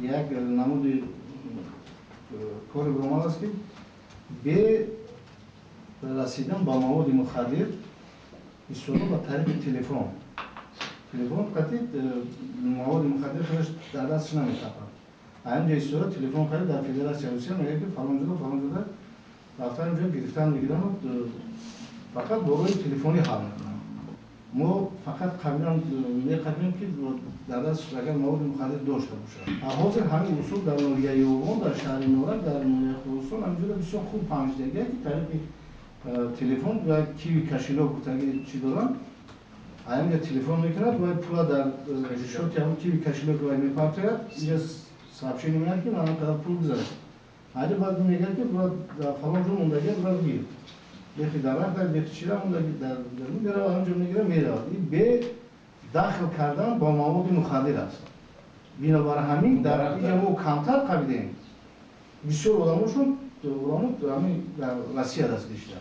یک نمود کار برآمد است که به رسیدن با مواد مخدر بسیار با طریق تلفن قطعی مواد مخدر خودش در دستش نمی‌تپد. همینجا ایستوره تلفن خرید در فدراسیون روسیه میگه که فلان جدا رفتن اونجا گرفتن میگیرن و فقط با روی تلفنی حل میکنن. ما فقط قبلا می‌خوایم که در دست اگر مواد مخدر داشته باشه. حاضر همین اصول در ناحیه یوگان در شهر نورک در ناحیه خراسان همینجا بسیار خوب فهمیده که طریق تلفن و کیوی کشیلو گفتگی چی دارن همینجا تلفن میکند و پول در شوت هم کیوی کشیلو که میپرته اینجا صاحبشی نمیاد که من قدر پول بذاره. هر بعد میگه که برای فلان جو موندگی برای گیر. یکی درآمد در یکی چیزا موندگی در میره همونجا میگیره میره. این به داخل کردن با مواد مخدر است. بنابراین همین در اینجا ما کمتر قبیدیم. بسیار آدمشون همین در وسیع دست بیشتر.